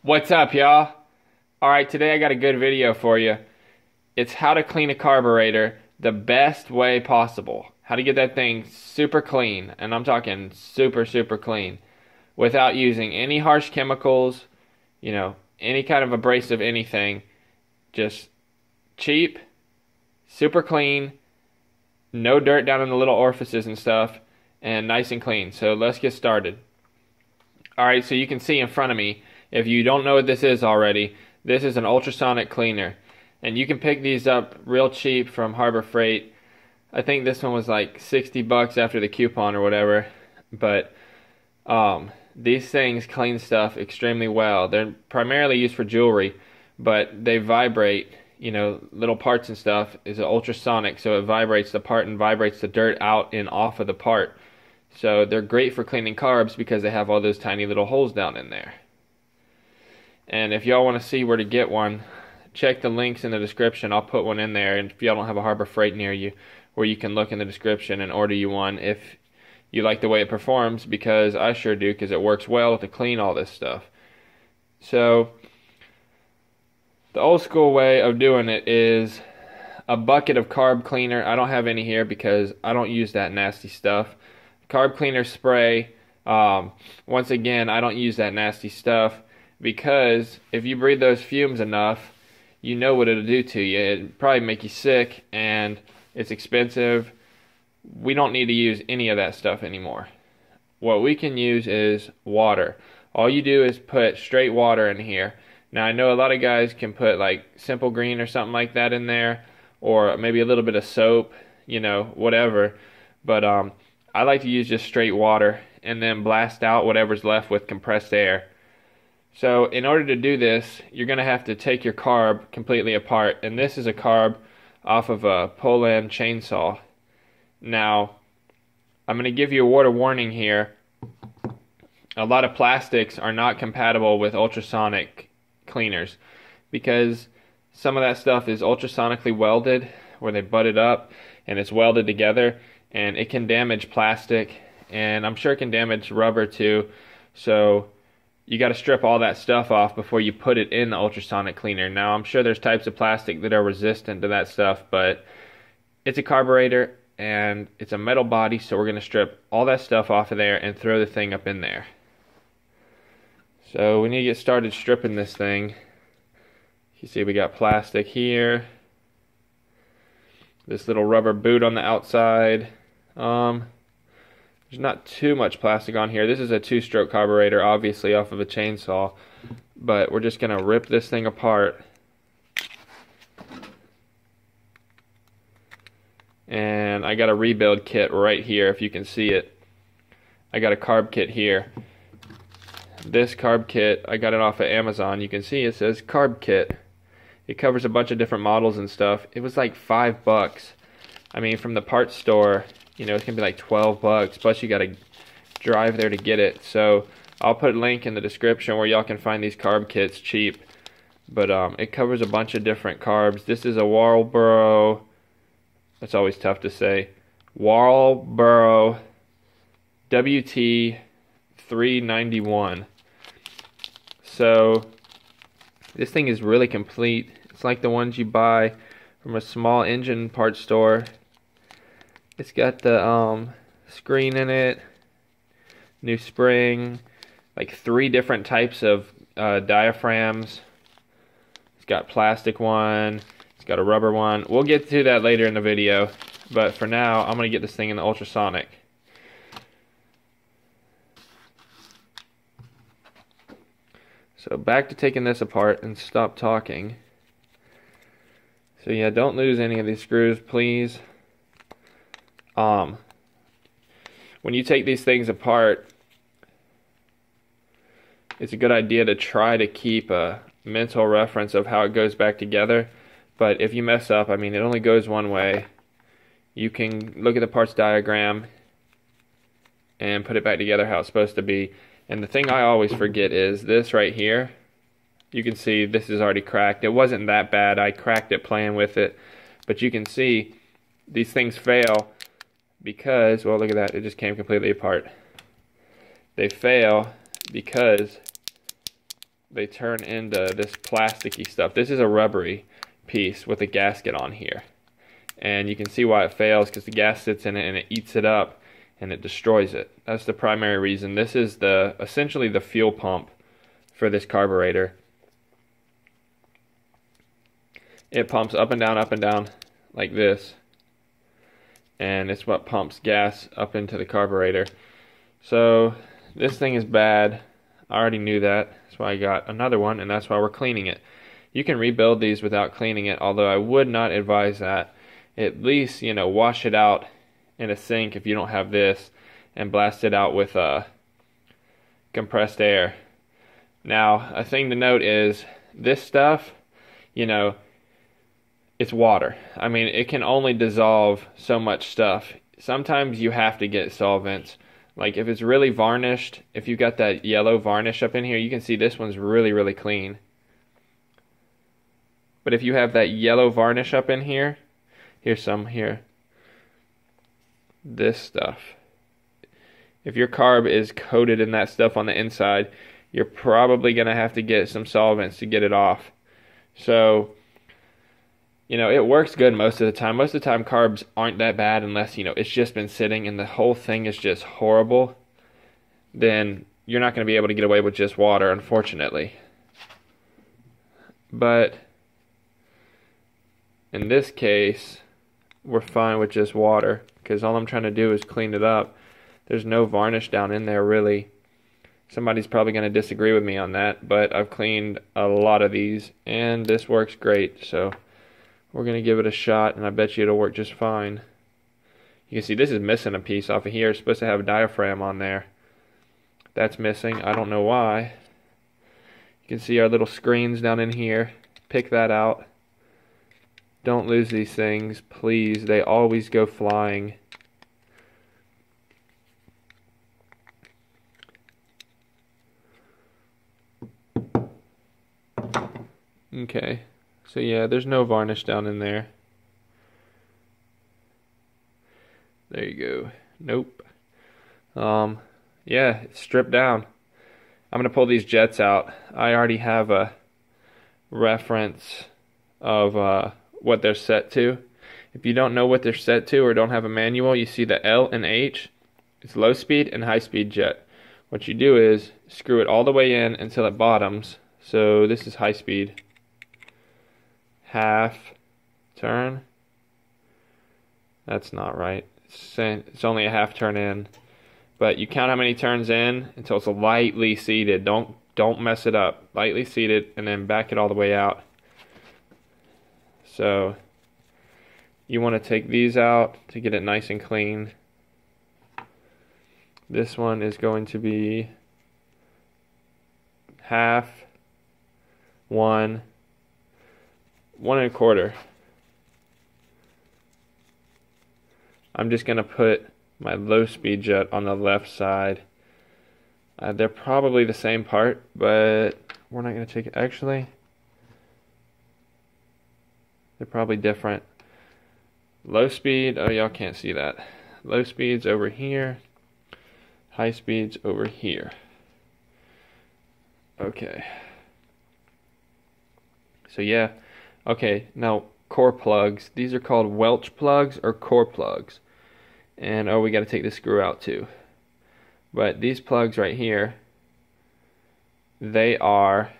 What's up, y'all? Alright, today I got a good video for you. It's how to clean a carburetor the best way possible. How to get that thing super clean, and I'm talking super clean, without using any harsh chemicals, any kind of abrasive anything. Just cheap, super clean, no dirt down in the little orifices and stuff, and nice and clean. So let's get started. Alright, so you can see in front of me, if you don't know what this is already, this is an ultrasonic cleaner. And you can pick these up real cheap from Harbor Freight. I think this one was like 60 bucks after the coupon or whatever. But these things clean stuff extremely well. They're primarily used for jewelry, but they vibrate, little parts and stuff is ultrasonic, so it vibrates the part and vibrates the dirt out and off of the part. So they're great for cleaning carbs because they have all those tiny little holes down in there. And if y'all want to see where to get one, check the links in the description. I'll put one in there, and if y'all don't have a Harbor Freight near you, where you can look in the description and order you one if you like the way it performs, because I sure do, because it works well to clean all this stuff. So the old school way of doing it is a bucket of carb cleaner. I don't have any here because I don't use that nasty stuff. Carb cleaner spray. Once again, I don't use that nasty stuff, because if you breathe those fumes enough, you know what it'll do to you. It'll probably make you sick, and it's expensive. We don't need to use any of that stuff anymore. What we can use is water. All you do is put straight water in here. Now, I know a lot of guys can put like Simple Green or something like that in there, or maybe a little bit of soap, whatever. But I like to use just straight water and then blast out whatever's left with compressed air. So in order to do this, you're going to have to take your carb completely apart. And this is a carb off of a Poulan chainsaw. Now, I'm going to give you a word of warning here. A lot of plastics are not compatible with ultrasonic cleaners, because some of that stuff is ultrasonically welded, where they butt it up and it's welded together, and it can damage plastic, and I'm sure it can damage rubber too. So you got to strip all that stuff off before you put it in the ultrasonic cleaner. Now, I'm sure there's types of plastic that are resistant to that stuff, but it's a carburetor and it's a metal body, so we're going to strip all that stuff off of there and throw the thing up in there. So we need to get started stripping this thing. You see we got plastic here, this little rubber boot on the outside. There's not too much plastic on here. This is a 2-stroke carburetor, obviously off of a chainsaw, but we're just going to rip this thing apart. And I got a rebuild kit right here, if you can see it. I got a carb kit here. This carb kit, I got it off of Amazon. You can see it says carb kit. It covers a bunch of different models and stuff. It was like $5. I mean, from the parts store, it's going to be like 12 bucks, plus you got to drive there to get it. So I'll put a link in the description where y'all can find these carb kits cheap. But it covers a bunch of different carbs. This is a Walboro, that's always tough to say, Walboro WT 391. So this thing is really complete. It's like the ones you buy from a small engine parts store. It's got the screen in it, new spring, like 3 different types of diaphragms. It's got plastic one, it's got a rubber one. We'll get to that later in the video, but for now, I'm going to get this thing in the ultrasonic. So back to taking this apart, and stop talking. So yeah, don't lose any of these screws, please. When you take these things apart, it's a good idea to try to keep a mental reference of how it goes back together. But if you mess up, I mean, it only goes one way. You can look at the parts diagram and put it back together how it's supposed to be. And the thing I always forget is this right here. You can see this is already cracked. It wasn't that bad. I cracked it playing with it. But you can see these things fail because, well, look at that. It just came completely apart. They fail because they turn into this plasticky stuff. This is a rubbery piece with a gasket on here. And you can see why it fails, because the gas sits in it and it eats it up and it destroys it. That's the primary reason. This is essentially the fuel pump for this carburetor. It pumps up and down like this, and it's what pumps gas up into the carburetor. So this thing is bad. I already knew that. That's why I got another one, and that's why we're cleaning it. You can rebuild these without cleaning it, although I would not advise that. At least, you know, wash it out in a sink if you don't have this, and blast it out with compressed air. Now, a thing to note is this stuff, you know, it's water. I mean, it can only dissolve so much stuff. Sometimes you have to get solvents. Like if it's really varnished, if you've got that yellow varnish up in here, you can see this one's really, really clean. But if you have that yellow varnish up in here, here's some here. This stuff. If your carb is coated in that stuff on the inside, you're probably going to have to get some solvents to get it off. So, you know, it works good most of the time. Most of the time carbs aren't that bad unless, you know, it's just been sitting and the whole thing is just horrible. Then you're not going to be able to get away with just water, unfortunately. But in this case, we're fine with just water, because all I'm trying to do is clean it up. There's no varnish down in there, really. Somebody's probably going to disagree with me on that, but I've cleaned a lot of these, and this works great, so we're going to give it a shot, and I bet you it'll work just fine. You can see this is missing a piece off of here. It's supposed to have a diaphragm on there. That's missing. I don't know why. You can see our little screens down in here. Pick that out. Don't lose these things, please. They always go flying. Okay, so yeah, there's no varnish down in there. There you go. Nope. Yeah, it's stripped down. I'm gonna pull these jets out. I already have a reference of what they're set to. If you don't know what they're set to or don't have a manual, you see the L and H. It's low speed and high speed jet. What you do is screw it all the way in until it bottoms. So this is high speed. Half turn. That's not right. It's only a half turn in. But you count how many turns in until it's lightly seated. Don't mess it up. Lightly seated, and then back it all the way out. So you want to take these out to get it nice and clean. This one is going to be half, 1, 1 1/4. I'm just going to put my low speed jet on the left side. They're probably the same part, but we're not going to take it. Actually, they're probably different. Low speed, oh, y'all can't see that. Low speed's over here. High speed's over here. Okay. So yeah. Okay, now core plugs. These are called Welch plugs or core plugs. And oh, we got to take this screw out too. But these plugs right here, they are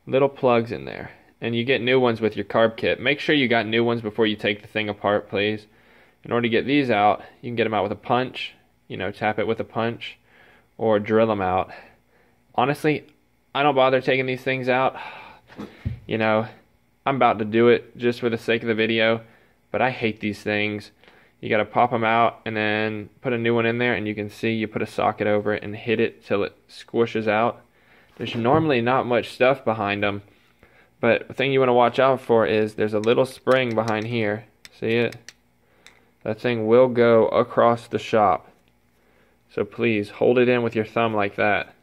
little plugs in there. And you get new ones with your carb kit. Make sure you got new ones before you take the thing apart, please. In order to get these out, you can get them out with a punch. You know, tap it with a punch or drill them out. Honestly, I don't bother taking these things out. You know, I'm about to do it just for the sake of the video, but I hate these things. You got to pop them out and then put a new one in there, and you can see you put a socket over it and hit it till it squishes out. There's normally not much stuff behind them, but the thing you want to watch out for is there's a little spring behind here. See it? That thing will go across the shop. So please hold it in with your thumb like that.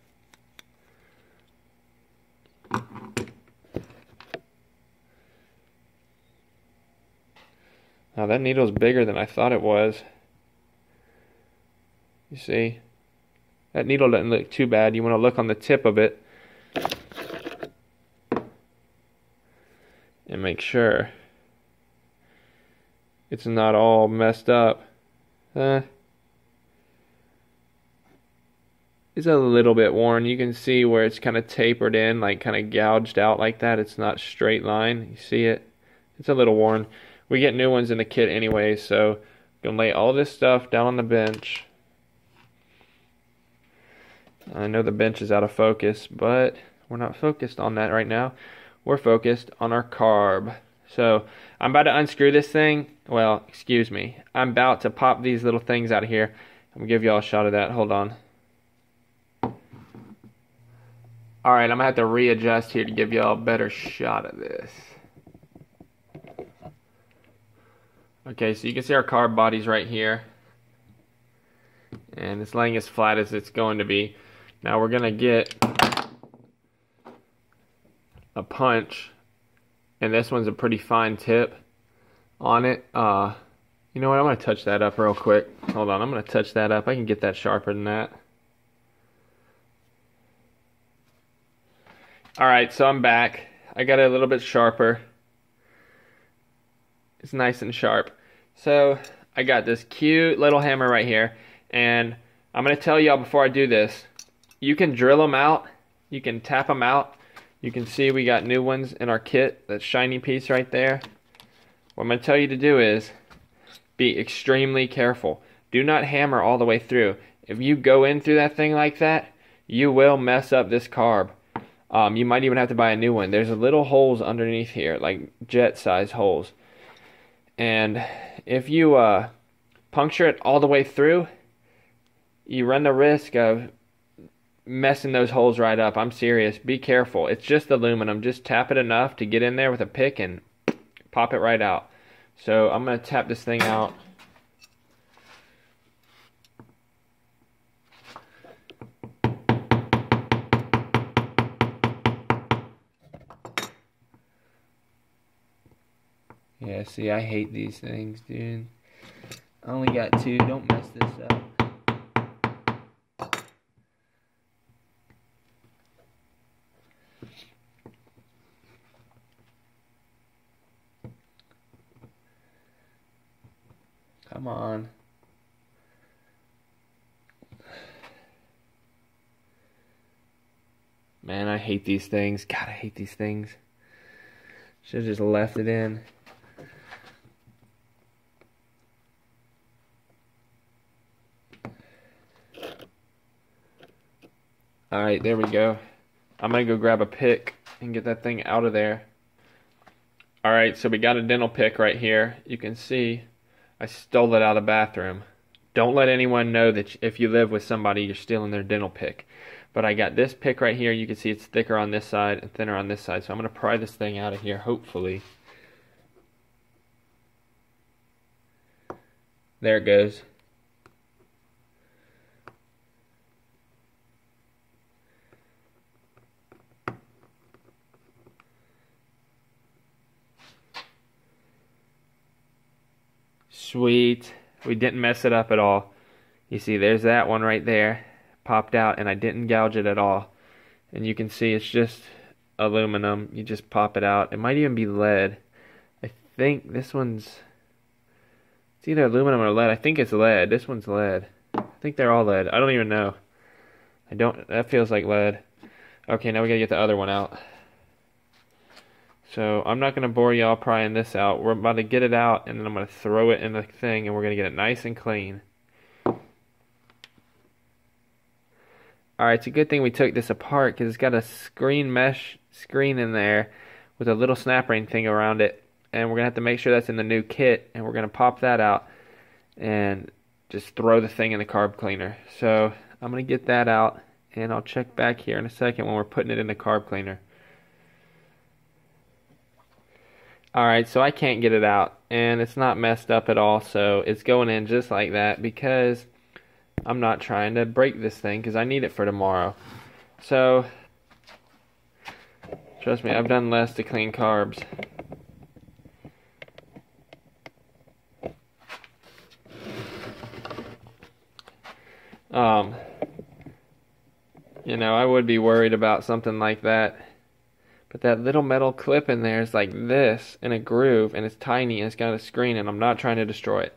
Now that needle's bigger than I thought it was. You see? That needle doesn't look too bad. You want to look on the tip of it and make sure it's not all messed up. It's a little bit worn. You can see where it's kind of tapered in, like kind of gouged out like that. It's not straight line. You see it? It's a little worn. We get new ones in the kit anyway, so I'm going to lay all this stuff down on the bench. I know the bench is out of focus, but we're not focused on that right now. We're focused on our carb. So I'm about to unscrew this thing. Well, excuse me. I'm about to pop these little things out of here. I'm going to give y'all a shot of that. Hold on. Alright, I'm going to have to readjust here to give y'all a better shot of this. Okay, so you can see our carb body's right here. And it's laying as flat as it's going to be. Now we're going to get a punch. And this one's a pretty fine tip on it. You know what, I'm going to touch that up real quick. Hold on, I'm going to touch that up. I can get that sharper than that. Alright, so I'm back. I got it a little bit sharper. It's nice and sharp. So, I got this cute little hammer right here. And I'm going to tell y'all before I do this, you can drill them out. You can tap them out. You can see we got new ones in our kit. That shiny piece right there. What I'm going to tell you to do is be extremely careful. Do not hammer all the way through. If you go in through that thing like that, you will mess up this carb. You might even have to buy a new one. There's little holes underneath here, like jet-sized holes. And if you puncture it all the way through, you run the risk of messing those holes right up. I'm serious. Be careful. It's just aluminum. Just tap it enough to get in there with a pick and pop it right out. So I'm going to tap this thing out. Yeah, see, I hate these things, dude. I only got two. Don't mess this up. Come on. Man, I hate these things. God, I hate these things. Should have just left it in. Alright, there we go. I'm going to go grab a pick and get that thing out of there. Alright, so we got a dental pick right here. You can see I stole it out of the bathroom. Don't let anyone know that if you live with somebody, you're stealing their dental pick. But I got this pick right here. You can see it's thicker on this side and thinner on this side. So I'm going to pry this thing out of here, hopefully. There it goes. Sweet. We didn't mess it up at all. You see, there's that one right there. Popped out, and I didn't gouge it at all. And you can see it's just aluminum. You just pop it out. It might even be lead. I think this one's... It's either aluminum or lead. I think it's lead. This one's lead. I think they're all lead. I don't even know. That feels like lead. Okay, now we gotta get the other one out. So, I'm not going to bore y'all prying this out. We're about to get it out, and then I'm going to throw it in the thing, and we're going to get it nice and clean. Alright, it's a good thing we took this apart, because it's got a mesh screen in there with a little snap ring thing around it. And we're going to have to make sure that's in the new kit, and we're going to pop that out and just throw the thing in the carb cleaner. So, I'm going to get that out, and I'll check back here in a second when we're putting it in the carb cleaner. Alright, so I can't get it out, and it's not messed up at all, so it's going in just like that because I'm not trying to break this thing because I need it for tomorrow. So, trust me, I've done less to clean carbs. You know, I would be worried about something like that. But that little metal clip in there is like this in a groove, and it's tiny, and it's got a screen, and I'm not trying to destroy it.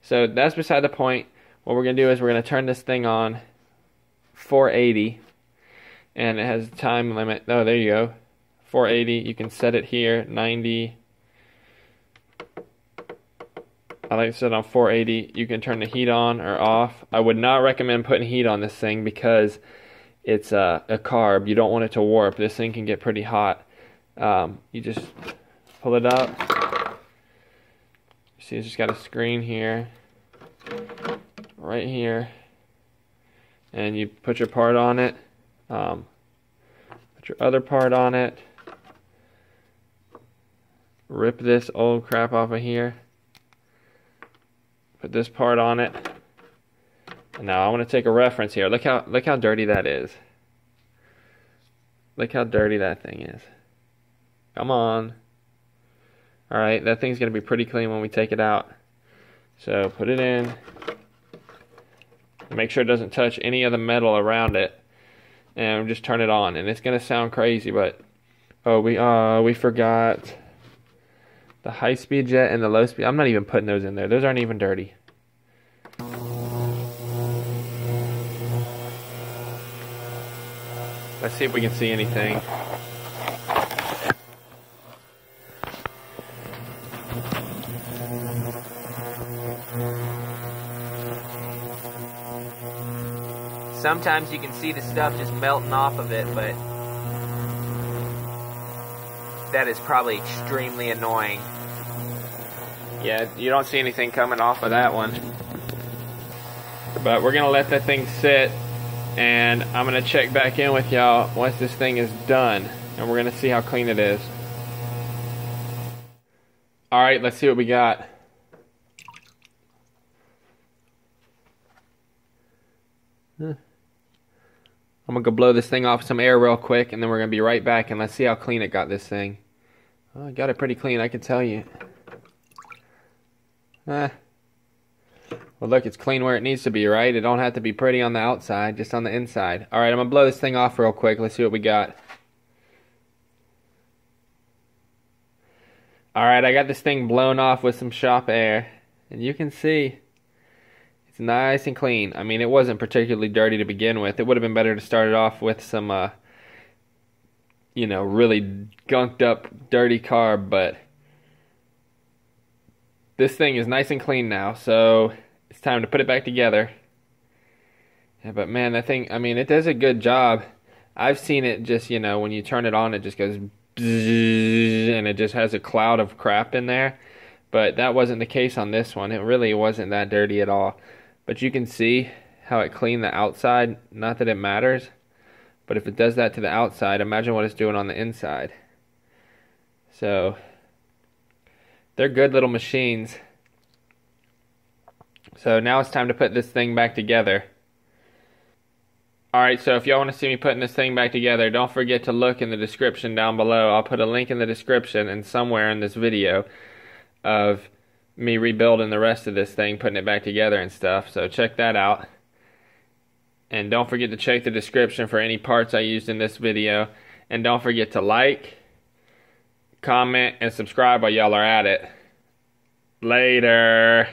So that's beside the point. What we're going to do is we're going to turn this thing on 480, and it has a time limit. Oh, there you go. 480. You can set it here, 90. I like to set it on 480. You can turn the heat on or off. I would not recommend putting heat on this thing because it's a carb. You don't want it to warp. This thing can get pretty hot. You just pull it up. See, it's just got a screen here, right here, and you put your part on it. Put your other part on it. Rip this old crap off of here. Put this part on it. And now I want to take a reference here. Look how dirty that is. Look how dirty that thing is. Come on. Alright, that thing's going to be pretty clean when we take it out. So put it in. Make sure it doesn't touch any of the metal around it. And just turn it on. And it's going to sound crazy, but oh, we forgot the high-speed jet and the low-speed. I'm not even putting those in there. Those aren't even dirty. Let's see if we can see anything. Sometimes you can see the stuff just melting off of it, but that is probably extremely annoying. Yeah, you don't see anything coming off of that one. But we're going to let that thing sit, and I'm going to check back in with y'all once this thing is done, and we're going to see how clean it is. Alright, let's see what we got. I'm going to go blow this thing off some air real quick, and then we're going to be right back, and let's see how clean it got this thing. Oh, I got it pretty clean, I can tell you. Well, look, it's clean where it needs to be, right? It don't have to be pretty on the outside, just on the inside. Alright, I'm going to blow this thing off real quick. Let's see what we got. Alright, I got this thing blown off with some shop air, and you can see it's nice and clean. I mean, it wasn't particularly dirty to begin with. It would have been better to start it off with some, you know, really gunked up, dirty carb, but this thing is nice and clean now, so it's time to put it back together. Yeah, but man, that thing, I mean, it does a good job. I've seen it just, you know, when you turn it on, it just goes bzzz, and it just has a cloud of crap in there. But that wasn't the case on this one. It really wasn't that dirty at all. But you can see how it cleaned the outside. Not that it matters, but if it does that to the outside, imagine what it's doing on the inside. So they're good little machines. So now it's time to put this thing back together. Alright, so if y'all want to see me putting this thing back together, don't forget to look in the description down below. I'll put a link in the description and somewhere in this video of me rebuilding the rest of this thing, putting it back together and stuff. So check that out. And don't forget to check the description for any parts I used in this video. And don't forget to like, comment, and subscribe while y'all are at it. Later.